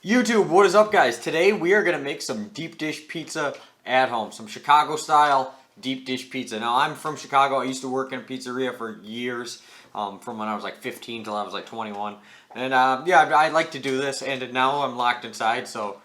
YouTube, what is up guys? Today we are going to make some deep dish pizza at home. Some Chicago style deep dish pizza. Now I'm from Chicago. I used to work in a pizzeria for years, from when I was like 15 till I was like 21. And yeah, I like to do this, and now I'm locked inside, so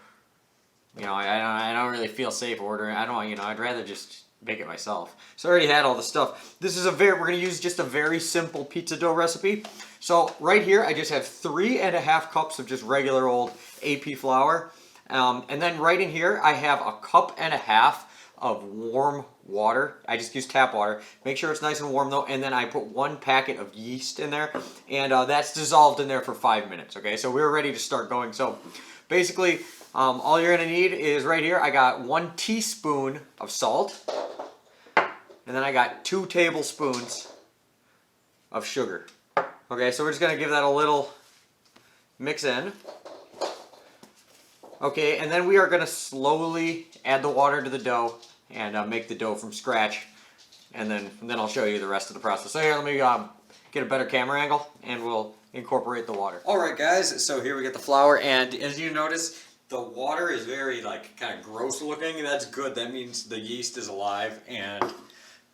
I don't really feel safe ordering. I'd rather just make it myself. So I already had all the stuff. We're going to use just a very simple pizza dough recipe. So right here, I just have 3.5 cups of just regular old AP flour. And then right in here, I have a 1.5 cups of warm water. I just use tap water. Make sure it's nice and warm though. And then I put 1 packet of yeast in there. And that's dissolved in there for 5 minutes. Okay, so we're ready to start going. So basically, all you're going to need is right here, I got 1 teaspoon of salt. And then I got 2 tablespoons of sugar. Okay, so we're just going to give that a little mix in. Okay, and then we are going to slowly add the water to the dough and make the dough from scratch. And then I'll show you the rest of the process. So here, let me get a better camera angle and we'll incorporate the water. Alright guys, so here we get the flour, and as you notice, the water is very kind of gross looking. That's good. That means the yeast is alive and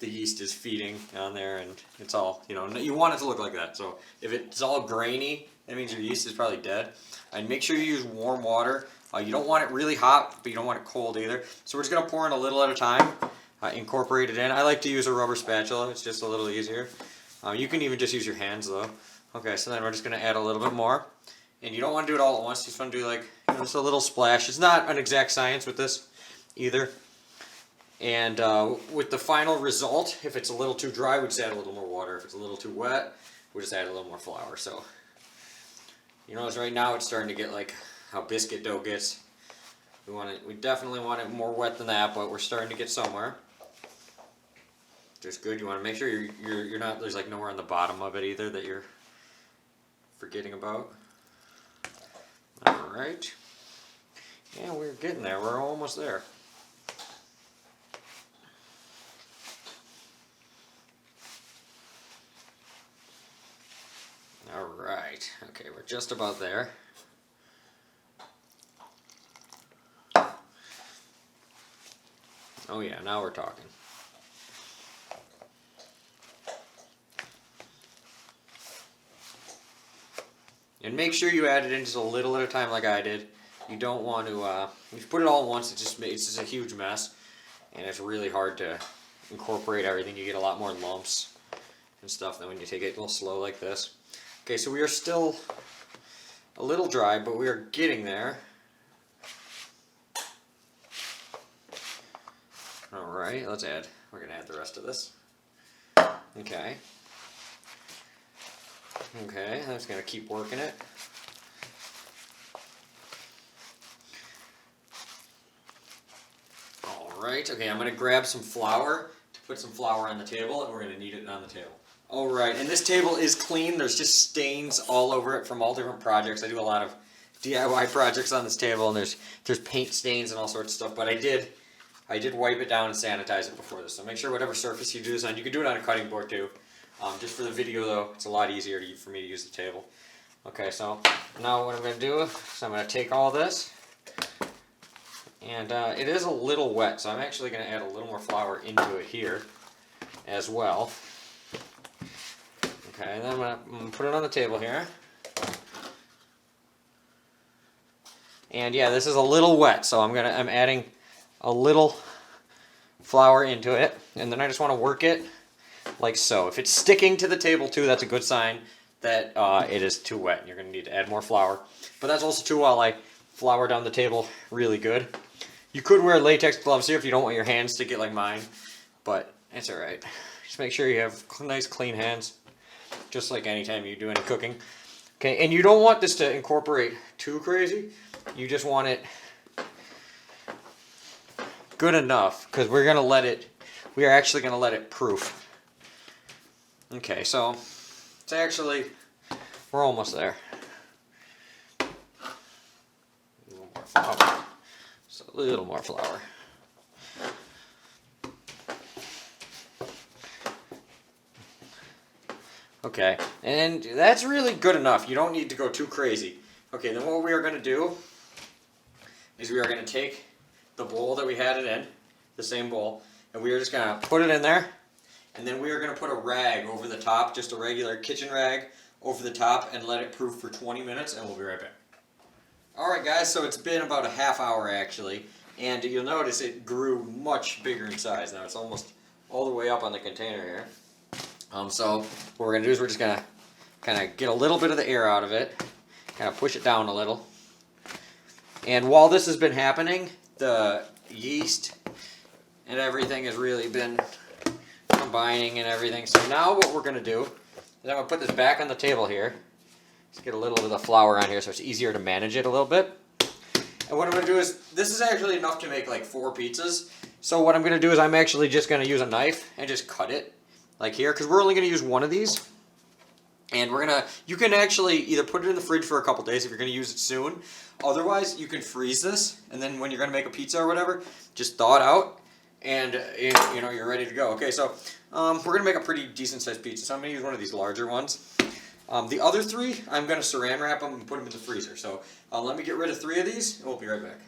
the yeast is feeding on there, and it's all, you want it to look like that. So if it's all grainy, that means your yeast is probably dead. And make sure you use warm water. You don't want it really hot, but you don't want it cold either. So we're just going to pour in a little at a time, incorporate it in. I like to use a rubber spatula. It's just a little easier. You can even just use your hands though. Okay, so then we're just going to add a little bit more. And you don't want to do it all at once. You just want to do just a little splash. It's not an exact science with this either. And with the final result, if it's a little too dry, we just add a little more water. If it's a little too wet, we just add a little more flour. So, you notice right now it's starting to get like how biscuit dough gets. We definitely want it more wet than that, but we're starting to get somewhere. Just good. You want to make sure you're not, there's like nowhere on the bottom of it either that you're forgetting about. Alright. Yeah, we're getting there. We're almost there. Alright. Okay, we're just about there. Oh yeah, now we're talking. And make sure you add it in just a little at a time like I did. You don't want to, if you put it all at once, it's just a huge mess. And it's really hard to incorporate everything. You get a lot more lumps and stuff than when you take it a little slow like this. Okay, so we are still a little dry, but we are getting there. Alright, we're going to add the rest of this. Okay. Okay, I'm just going to keep working it. Alright, okay, I'm going to grab some flour to put some flour on the table, and we're going to knead it on the table. Alright, and this table is clean. There's just stains all over it from all different projects. I do a lot of DIY projects on this table, and there's paint stains and all sorts of stuff, but I did wipe it down and sanitize it before this. So make sure whatever surface you do this on, you can do it on a cutting board too. Just for the video though, it's a lot easier for me to use the table. Okay, so now what I'm going to do is I'm going to take all this, and it is a little wet, so I'm actually going to add a little more flour into it here as well. Okay, and then I'm going to put it on the table here. And yeah, this is a little wet, so I'm adding a little flour into it, and then I just want to work it like so. If it's sticking to the table too, that's a good sign that it is too wet. You're going to need to add more flour. But that's also too while I flour down the table really good. You could wear latex gloves here if you don't want your hands to get like mine, but it's alright. Just make sure you have nice clean hands, just like anytime you do any cooking. Okay, and you don't want this to incorporate too crazy. You just want it good enough, because we are actually going to let it proof. Okay, so we're almost there. A little more flour. Just a little more flour. Okay, and that's really good enough. You don't need to go too crazy. Okay, then what we are going to do is we are going to take the bowl that we had it in, the same bowl, and we are just going to put it in there, and then we are going to put a rag over the top, just a regular kitchen rag over the top, and let it proof for 20 minutes, and we'll be right back. Alright guys, so it's been about a half hour actually, and you'll notice it grew much bigger in size. Now it's almost all the way up on the container here. So what we're going to do is we're just going to kind of get a little bit of the air out of it, kind of push it down a little. And while this has been happening, the yeast and everything has really been combining and everything. So now what we're going to do is I'm going to put this back on the table here. Just get a little bit of the flour on here so it's easier to manage it a little bit. And what I'm going to do is, this is actually enough to make like 4 pizzas. So what I'm going to do is I'm actually just going to use a knife and just cut it like here, because we're only going to use one of these. And we're going to, you can actually either put it in the fridge for a couple days if you're going to use it soon. Otherwise, you can freeze this, and then when you're going to make a pizza or whatever, just thaw it out, and you know, you're ready to go. Okay, so we're going to make a pretty decent sized pizza, so I'm going to use one of these larger ones. The other 3, I'm going to saran wrap them and put them in the freezer. So let me get rid of 3 of these, and we'll be right back.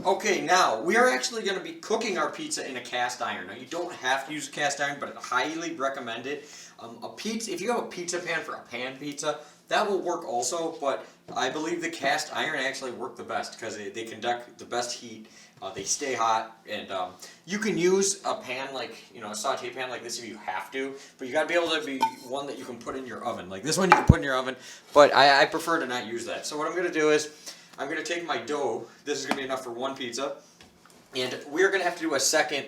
Okay, now, we are actually going to be cooking our pizza in a cast iron. Now, you don't have to use a cast iron, but I highly recommend it. If you have a pizza pan for a pan pizza, that will work also, but I believe the cast iron actually work the best because they conduct the best heat. They stay hot, and you can use a pan like, you know, a saute pan like this if you have to, but you got to be able to be one that you can put in your oven. Like this one you can put in your oven, but I prefer to not use that. So what I'm going to do is I'm going to take my dough. This is going to be enough for 1 pizza, and we're going to have to do a second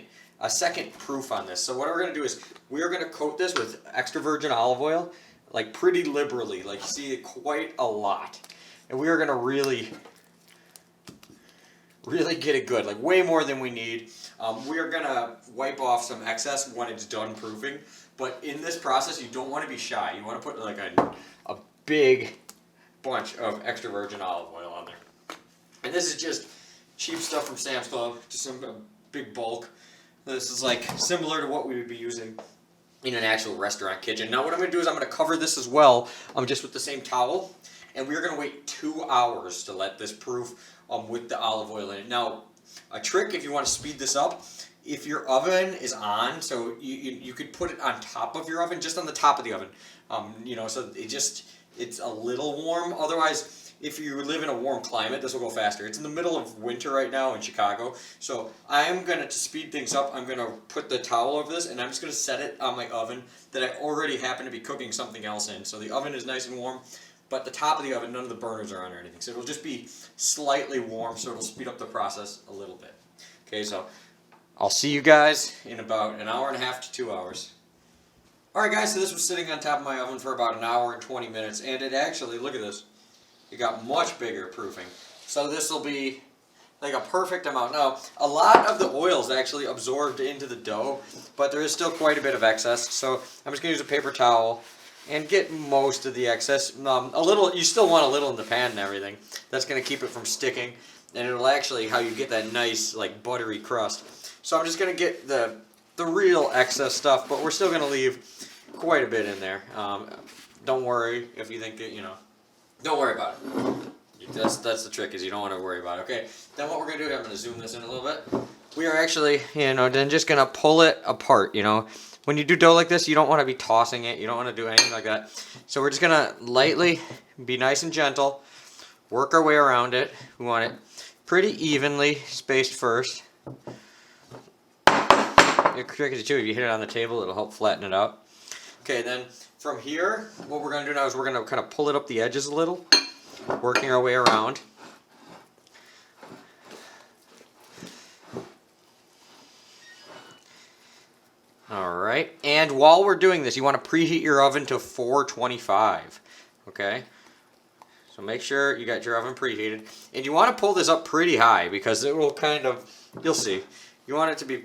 proof on this. So what we're going to do is we're going to coat this with extra virgin olive oil, like pretty liberally, like you see it quite a lot. And we are going to really get it good, like way more than we need. We are going to wipe off some excess when it's done proofing, but in this process you don't want to be shy. You want to put like a big bunch of extra virgin olive oil on there. And this is just cheap stuff from Sam's Club, just some big bulk. This is like similar to what we would be using in an actual restaurant kitchen. Now what I'm going to do is I'm going to cover this as well, just with the same towel, and we're going to wait 2 hours to let this proof with the olive oil in it. Now, a trick if you want to speed this up, if your oven is on, so you could put it on top of your oven, just on the top of the oven, you know, so it's a little warm. Otherwise, if you live in a warm climate, this will go faster. It's in the middle of winter right now in Chicago, so I'm going to speed things up, I'm going to put the towel over this, and I'm just going to set it on my oven that I already happen to be cooking something else in. So the oven is nice and warm, but the top of the oven, none of the burners are on or anything. So it'll just be slightly warm, so it'll speed up the process a little bit. Okay, so I'll see you guys in about an hour and a half to 2 hours. Alright guys, so this was sitting on top of my oven for about an hour and 20 minutes, and it actually, look at this, it got much bigger proofing. So this will be like a perfect amount. Now, a lot of the oil is actually absorbed into the dough, but there is still quite a bit of excess. So I'm just going to use a paper towel and get most of the excess. A little, you still want a little in the pan and everything. That's going to keep it from sticking, and it'll actually how you get that nice like buttery crust. So I'm just going to get the real excess stuff, but we're still going to leave quite a bit in there. Don't worry if you think it, you know. Don't worry about it. That's the trick, is you don't want to worry about it. Okay, then what we're going to do, I'm going to zoom this in a little bit. We are actually, you know, then just going to pull it apart, you know. When you do dough like this, you don't want to be tossing it. You don't want to do anything like that. So we're just going to lightly, be nice and gentle, work our way around it. We want it pretty evenly spaced first. The trick is too, if you hit it on the table, it'll help flatten it out. Okay, then from here, what we're going to do now is we're going to kind of pull it up the edges a little, working our way around. Alright, and while we're doing this, you want to preheat your oven to 425, okay? So make sure you got your oven preheated. And you want to pull this up pretty high because it will kind of, you'll see, you want it to be,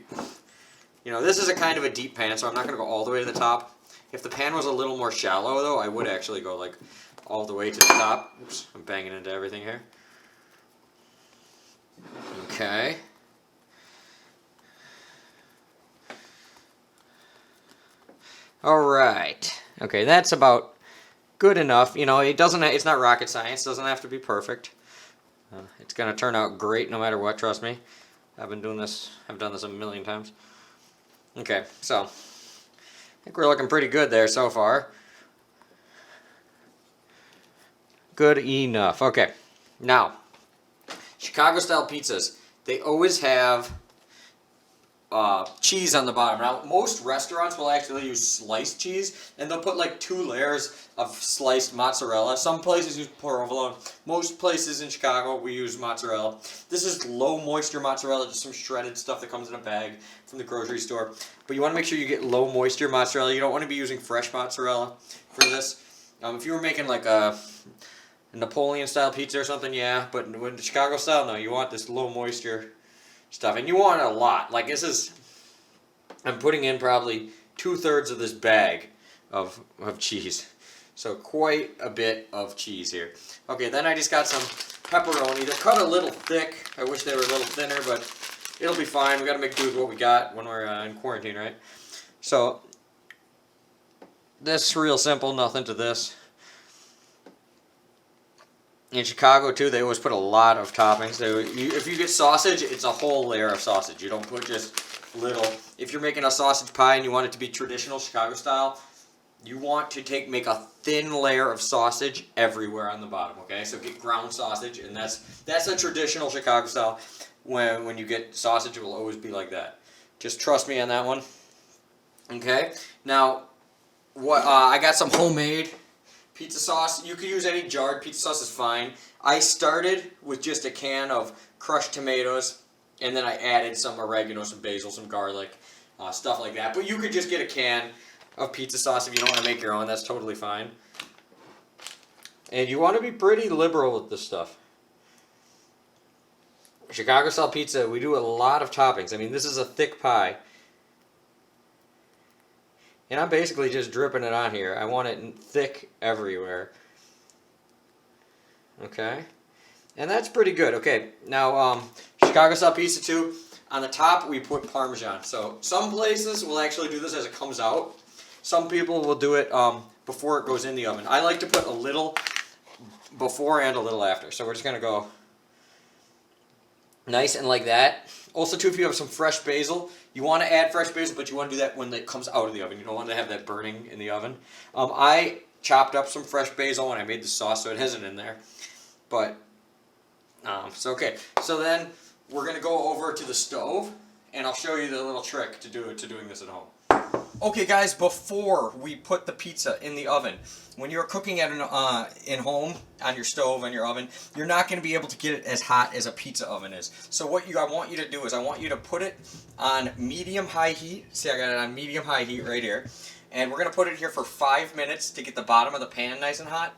you know, this is a kind of a deep pan, so I'm not going to go all the way to the top. If the pan was a little more shallow, though, I would actually go like all the way to the top. Oops, I'm banging into everything here. Okay. Alright. Okay, that's about good enough. You know, it's not rocket science, doesn't have to be perfect. It's gonna turn out great no matter what, trust me. I've done this a million times. Okay, so I think we're looking pretty good there so far. Good enough. Okay, now Chicago style pizzas, they always have cheese on the bottom. Now, most restaurants will actually use sliced cheese, and they'll put like 2 layers of sliced mozzarella. Some places use provolone. Most places in Chicago, we use mozzarella. This is low moisture mozzarella, just some shredded stuff that comes in a bag from the grocery store. But you want to make sure you get low moisture mozzarella. You don't want to be using fresh mozzarella for this. If you were making like a Napoleon style pizza or something, yeah, but with the Chicago style, no, you want this low moisture stuff, and you want it a lot. Like this is, I'm putting in probably 2/3 of this bag of cheese, so quite a bit of cheese here. Okay, then I just got some pepperoni. They're cut a little thick. I wish they were a little thinner, but it'll be fine. We got to make do with what we got when we're in quarantine, right? So this is real simple, nothing to this. In Chicago, too, they always put a lot of toppings. If you get sausage, it's a whole layer of sausage. You don't put just little. If you're making a sausage pie and you want it to be traditional Chicago style, you want to make a thin layer of sausage everywhere on the bottom, okay? So get ground sausage, and that's a traditional Chicago style. When you get sausage, it will always be like that. Just trust me on that one. Okay? Now, I got some homemade pizza sauce. You could use any jarred pizza sauce, is fine. I started with just a can of crushed tomatoes, and then I added some oregano, some basil, some garlic, stuff like that. But you could just get a can of pizza sauce if you don't want to make your own. That's totally fine. And you want to be pretty liberal with this stuff. Chicago style pizza, we do a lot of toppings. I mean, this is a thick pie. And I'm basically just dripping it on here. I want it thick everywhere. Okay. And that's pretty good. Okay. Now, Chicago style pizza too. On the top, we put Parmesan. So some places will actually do this as it comes out. Some people will do it before it goes in the oven. I like to put a little before and a little after. So we're just going to go nice and like that. Also, too, if you have some fresh basil, you want to add fresh basil, but you want to do that when it comes out of the oven. You don't want to have that burning in the oven. I chopped up some fresh basil when I made the sauce, so it isn't in there. But, so okay. So then, we're going to go over to the stove, and I'll show you the little trick to doing this at home. Okay, guys, before we put the pizza in the oven, when you're cooking at in home, on your stove, on your oven, you're not going to be able to get it as hot as a pizza oven is. So what I want you to do is I want you to put it on medium-high heat. See, I got it on medium-high heat right here. And we're going to put it here for 5 minutes to get the bottom of the pan nice and hot,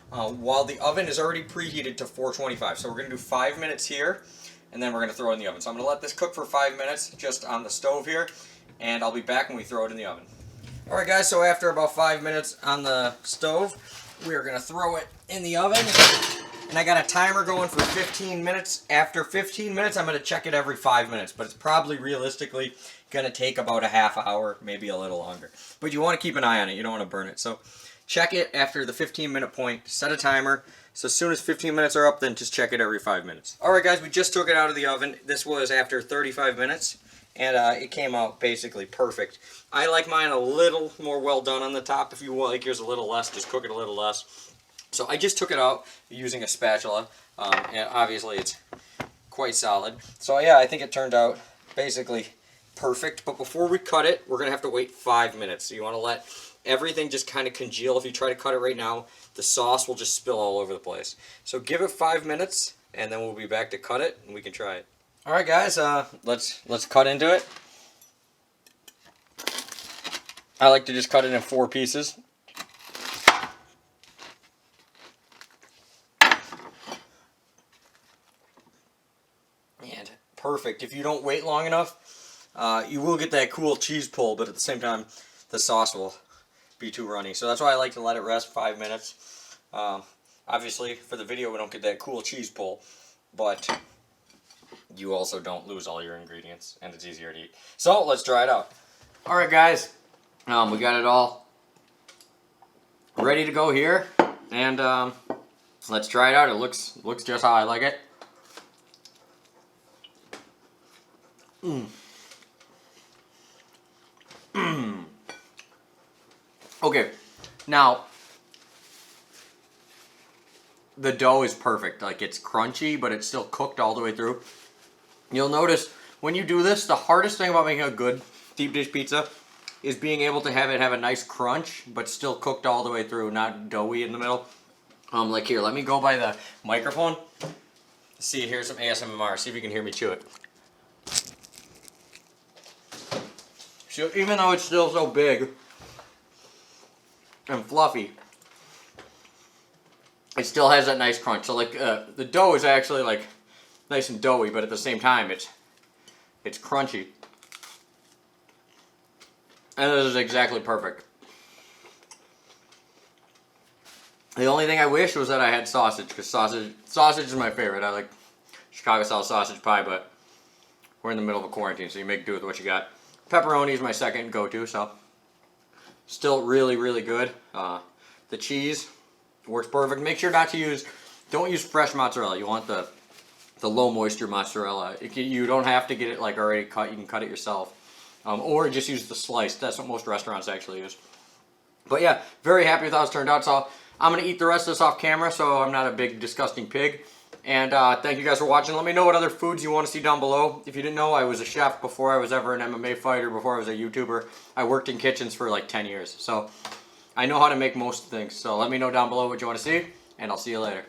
while the oven is already preheated to 425. So we're going to do 5 minutes here, and then we're going to throw it in the oven. So I'm going to let this cook for 5 minutes just on the stove here, and I'll be back when we throw it in the oven. Alright guys, so after about 5 minutes on the stove, we are going to throw it in the oven. And I got a timer going for 15 minutes. After 15 minutes, I'm going to check it every 5 minutes. But it's probably realistically going to take about a half hour, maybe a little longer. But you want to keep an eye on it. You don't want to burn it. So check it after the 15-minute point. Set a timer. So as soon as 15 minutes are up, then just check it every 5 minutes. Alright guys, we just took it out of the oven. This was after 35 minutes. And it came out basically perfect. I like mine a little more well done on the top. If you like yours a little less, just cook it a little less. So I just took it out using a spatula, and obviously it's quite solid. So yeah, I think it turned out basically perfect. But before we cut it, we're going to have to wait 5 minutes. So you want to let everything just kind of congeal. If you try to cut it right now, the sauce will just spill all over the place. So give it 5 minutes, and then we'll be back to cut it, and we can try it. Alright guys, let's cut into it. I like to just cut it in 4 pieces. And perfect. If you don't wait long enough, you will get that cool cheese pull, but at the same time, the sauce will be too runny. So that's why I like to let it rest 5 minutes. Obviously, for the video, we don't get that cool cheese pull, but you also don't lose all your ingredients, and it's easier to eat. So let's try it out. Alright guys, we got it all ready to go here, and let's try it out. It looks just how I like it. Okay, now the dough is perfect. Like, it's crunchy, but it's still cooked all the way through. You'll notice when you do this, the hardest thing about making a good deep dish pizza is being able to have it have a nice crunch, but still cooked all the way through, not doughy in the middle. Like here, let me go by the microphone. See, here's some ASMR. See if you can hear me chew it. So even though it's still so big and fluffy, it still has that nice crunch. So like the dough is actually like nice and doughy, but at the same time it's crunchy. And this is exactly perfect. The only thing I wish was that I had sausage, because sausage is my favorite. I like Chicago style sausage pie, but we're in the middle of a quarantine, so you make do with what you got. Pepperoni is my second go-to, so still really, really good. The cheese works perfect. Make sure not to don't use fresh mozzarella. You want the low moisture mozzarella. You don't have to get it like already cut. You can cut it yourself, or just use the sliced. That's what most restaurants actually use. But yeah, very happy with how it's turned out. So I'm going to eat the rest of this off camera so I'm not a big disgusting pig. And thank you guys for watching. Let me know what other foods you want to see down below. If you didn't know, I was a chef before I was ever an MMA fighter, before I was a YouTuber. I worked in kitchens for like 10 years. So I know how to make most things. So let me know down below what you want to see, and I'll see you later.